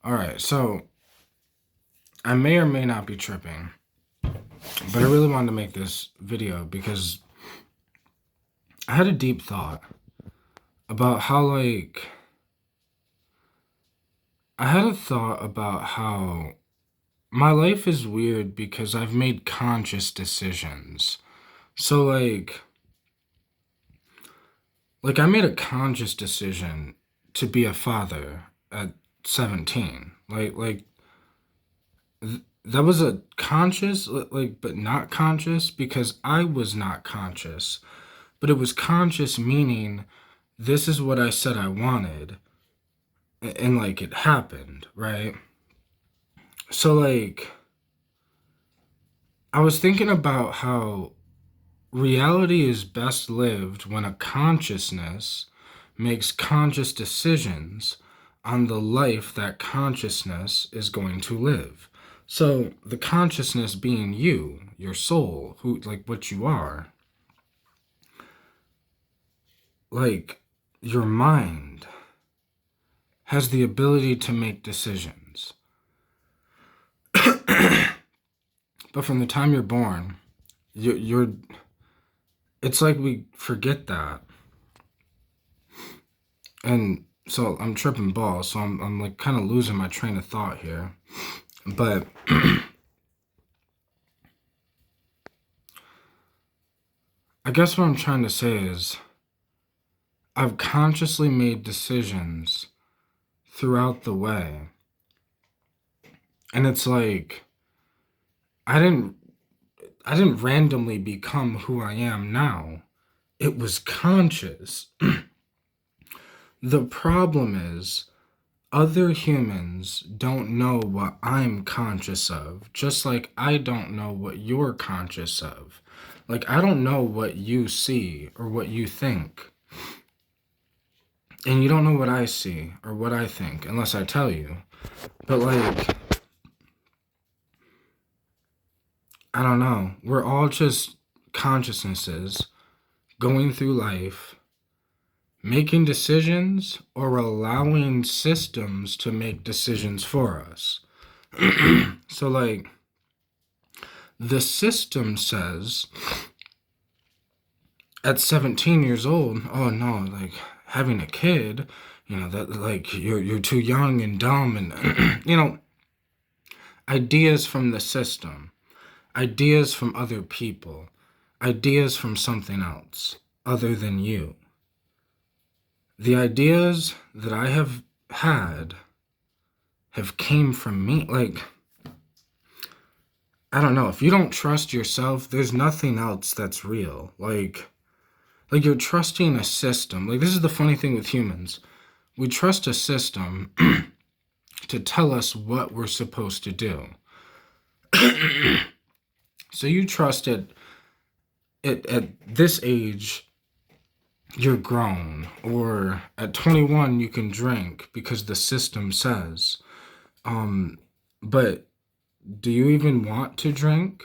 All right, so I may or may not be tripping, but I really wanted to make this video because I had a deep thought about how, I had a thought about how my life is weird because I've made conscious decisions. So, I made a conscious decision to be a father at 17. That was a conscious, but not conscious because I was not conscious. But it was conscious, meaning this is what I said I wanted, and it happened, right? So, I was thinking about how reality is best lived when a consciousness makes conscious decisions on the life that consciousness is going to live. So, the consciousness being you, your soul, who, what you are, your mind has the ability to make decisions. But from the time you're born, you're it's like we forget that. And so I'm tripping balls, so I'm like kind of losing my train of thought here. But I guess what I'm trying to say is I've consciously made decisions throughout the way. And it's like I didn't randomly become who I am now. It was conscious. The problem is other humans don't know what I'm conscious of, just like I don't know what you're conscious of. I don't know what you see or what you think. And you don't know what I see or what I think unless I tell you. But I don't know. We're all just consciousnesses going through life, making decisions or allowing systems to make decisions for us. So, the system says at 17 years old, oh no, having a kid, that you're too young and dumb, and ideas from the system, ideas from other people, ideas from something else other than you. The ideas that I have had have came from me. I don't know, if you don't trust yourself, there's nothing else that's real. You're trusting a system. This is the funny thing with humans. We trust a system to tell us what we're supposed to do. So you trust it at this age, you're grown, or at 21 you can drink because the system says. But do you even want to drink?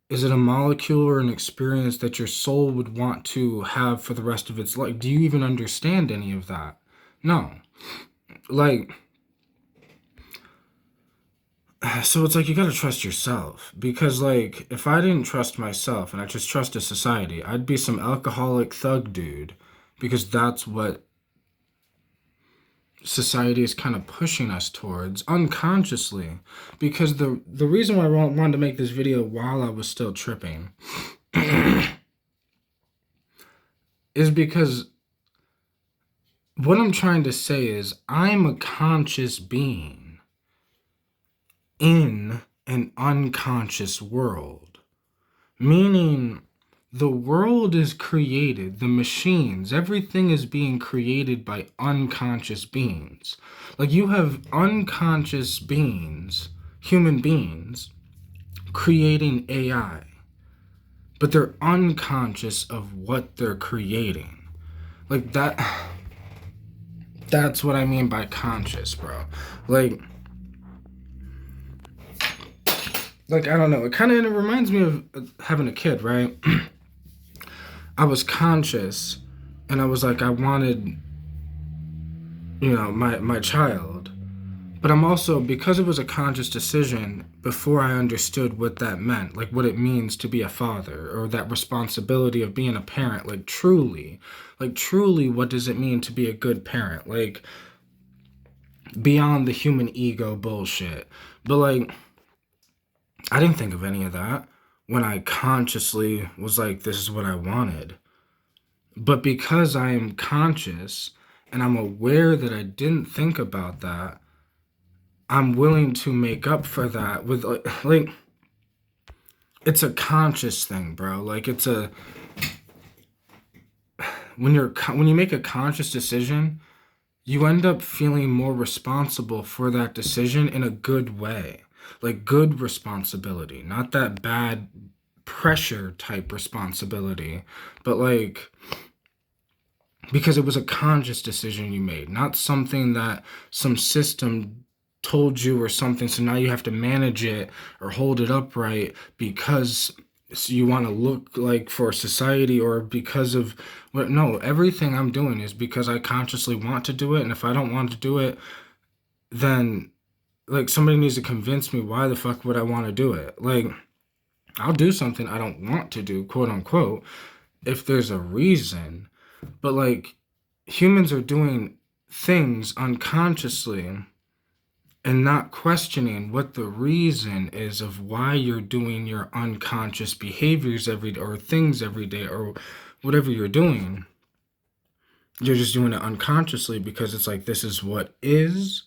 Is it a molecule or an experience that your soul would want to have for the rest of its life? Do you even understand any of that? No. So it's you gotta trust yourself. Because, if I didn't trust myself and I just trusted society, I'd be some alcoholic thug dude. Because that's what society is kind of pushing us towards unconsciously. Because the reason why I wanted to make this video while I was still tripping is because what I'm trying to say is I'm a conscious being in an unconscious world. Meaning the world is created, the machines, everything is being created by unconscious beings. You have unconscious beings, human beings, creating AI, but they're unconscious of what they're creating. That's what I mean by conscious, bro. I don't know. It reminds me of having a kid, right? I was conscious, and I was I wanted, my child. But I'm also, because it was a conscious decision before I understood what that meant, like what it means to be a father or that responsibility of being a parent, like truly, what does it mean to be a good parent? Like beyond the human ego bullshit. But like, I didn't think of any of that when I consciously was like, this is what I wanted. But because I am conscious and I'm aware that I didn't think about that, I'm willing to make up for that with like it's a conscious thing, bro. Like it's a when you make a conscious decision, you end up feeling more responsible for that decision in a good way. Like good responsibility, not that bad pressure type responsibility, but like because it was a conscious decision you made, not something that some system told you or something. So now you have to manage it or hold it upright because you want to look like for society or because of what. No, everything I'm doing is because I consciously want to do it. And if I don't want to do it, then like somebody needs to convince me why the fuck would I want to do it. Like I'll do something I don't want to do, quote unquote, if there's a reason. But like humans are doing things unconsciously and not questioning what the reason is of why you're doing your unconscious behaviors every day or things every day or whatever you're doing. You're just doing it unconsciously because it's like this is what is.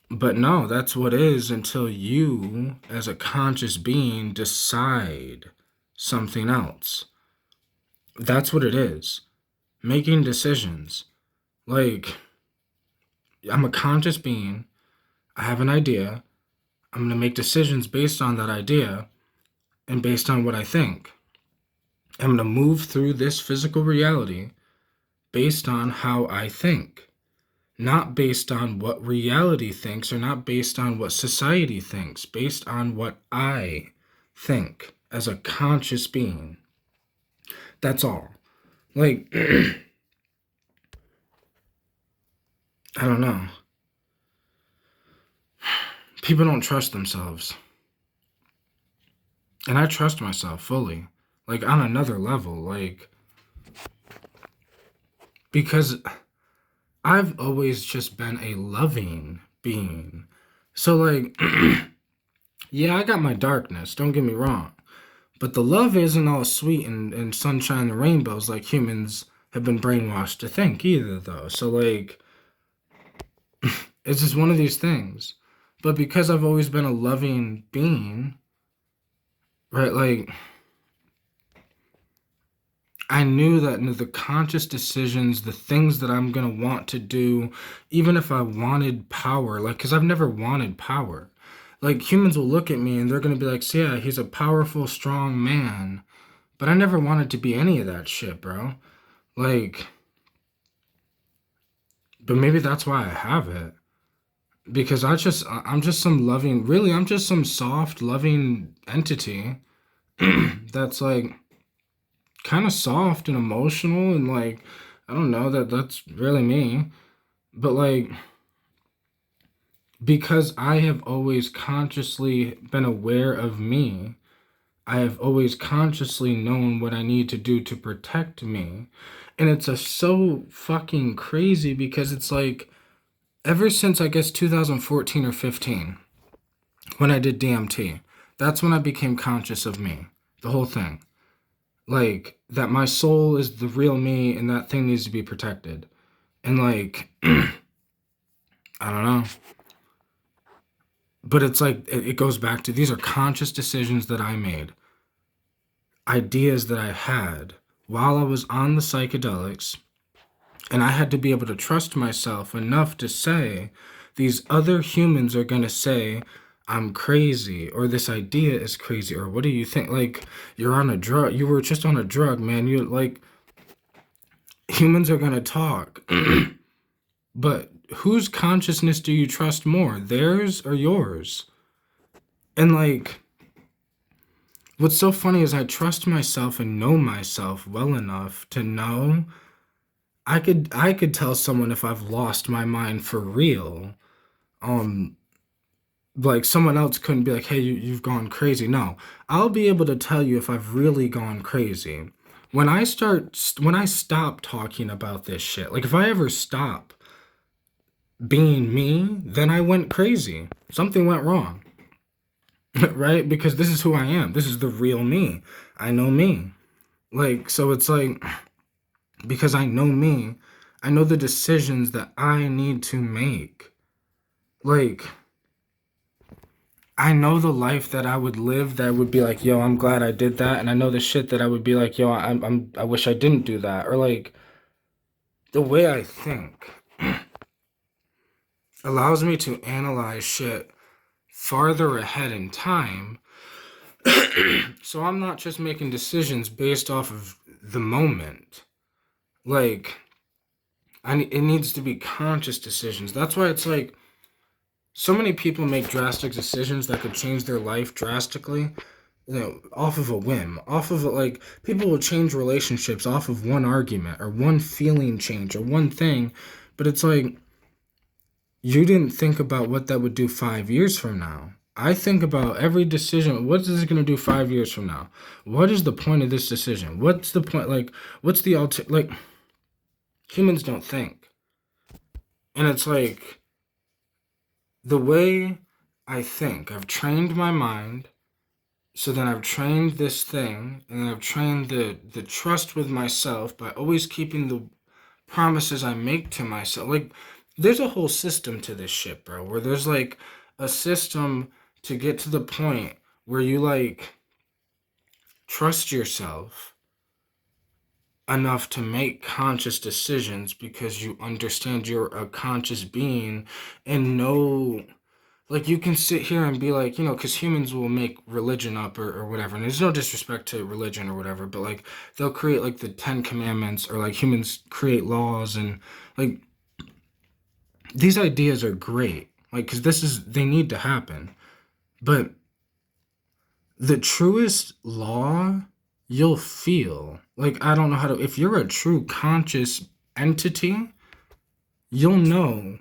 But no, that's what is until you, as a conscious being, decide something else. That's what it is. Making decisions. Like, I'm a conscious being. I have an idea. I'm going to make decisions based on that idea and based on what I think. I'm going to move through this physical reality based on how I think, not based on what reality thinks or not based on what society thinks, based on what I think as a conscious being. That's all. Like, I don't know. People don't trust themselves. And I trust myself fully. Like, on another level. Like, because I've always just been a loving being. So, like, yeah, I got my darkness, don't get me wrong. But the love isn't all sweet and sunshine and rainbows like humans have been brainwashed to think either, though. So, like, it's just one of these things. But because I've always been a loving being, right, like, I knew that the conscious decisions, the things that I'm going to want to do, even if I wanted power, like, because I've never wanted power. Like, humans will look at me and they're going to be like, so yeah, he's a powerful, strong man. But I never wanted to be any of that shit, bro. Like, but maybe that's why I have it. Because I'm just some loving, really, I'm just some soft, loving entity that's like kind of soft and emotional and like, I don't know, that's really me. But like, because I have always consciously been aware of me, I have always consciously known what I need to do to protect me. And it's a so fucking crazy because it's like ever since I guess 2014 or 15 when I did DMT, that's when I became conscious of me. The whole thing. Like that my soul is the real me and that thing needs to be protected. And like I don't know. But it's like it goes back to these are conscious decisions that I made. Ideas that I had while I was on the psychedelics, and I had to be able to trust myself enough to say, these other humans are going to say, I'm crazy, or this idea is crazy, or what do you think? Like, you're on a drug. You were just on a drug, man. You like, humans are going to talk. But whose consciousness do you trust more, theirs or yours? And like, what's so funny is I trust myself and know myself well enough to know I could tell someone if I've lost my mind for real um like someone else couldn't be like, hey, you've gone crazy. No, I'll be able to tell you if I've really gone crazy when I stop talking about this shit. Like if I ever stop being me, then I went crazy. Something went wrong. Right? Because this is who I am. This is the real me. I know me. Like, so it's like, because I know me, I know the decisions that I need to make. Like, I know the life that I would live that would be like, yo, I'm glad I did that. And I know the shit that I would be like, yo, I wish I didn't do that. Or like, the way I think allows me to analyze shit farther ahead in time. So I'm not just making decisions based off of the moment. Like, it needs to be conscious decisions. That's why it's like so many people make drastic decisions that could change their life drastically, off of a whim, off of like people will change relationships off of one argument or one feeling change or one thing, but it's like you didn't think about what that would do 5 years from now. I think about every decision. What is it going to do 5 years from now? What is the point of this decision? What's the point? Like, what's the like? Humans don't think, and it's like the way I think. I've trained my mind. So then I've trained this thing, and then I've trained the trust with myself by always keeping the promises I make to myself. Like, there's a whole system to this shit, bro, where there's like a system to get to the point where you like trust yourself enough to make conscious decisions because you understand you're a conscious being and know. Like, you can sit here and be like, because humans will make religion up or whatever. And there's no disrespect to religion or whatever, but like, they'll create like the 10 Commandments, or like humans create laws. And like, these ideas are great. Like, because they need to happen. But the truest law you'll feel, like, I don't know how to, if you're a true conscious entity, you'll know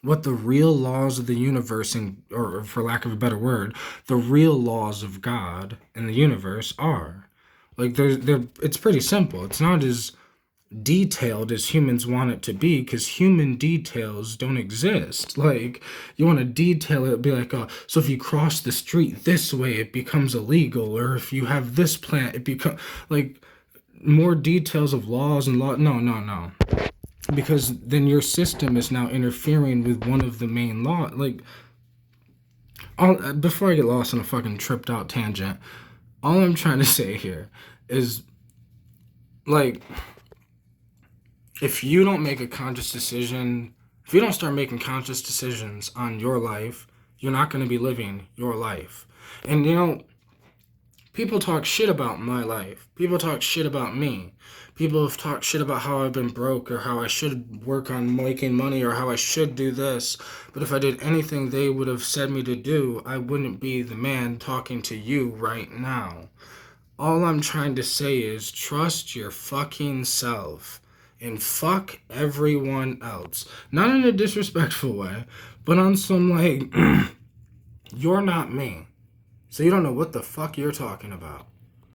what the real laws of the universe, or for lack of a better word, the real laws of God and the universe are. Like, it's pretty simple. It's not as detailed as humans want it to be, because human details don't exist. Like, you want to detail it, be like, oh, so if you cross the street this way, it becomes illegal, or if you have this plant, it becomes like more details of laws and law. No. Because then your system is now interfering with one of the main law. Like, before I get lost on a fucking tripped out tangent, all I'm trying to say here is, like, if you don't make a conscious decision, if you don't start making conscious decisions on your life, you're not going to be living your life. And people talk shit about my life. People talk shit about me. People have talked shit about how I've been broke, or how I should work on making money, or how I should do this. But if I did anything they would have said me to do, I wouldn't be the man talking to you right now. All I'm trying to say is trust your fucking self and fuck everyone else. Not in a disrespectful way, but on some like, you're not me. So you don't know what the fuck you're talking about.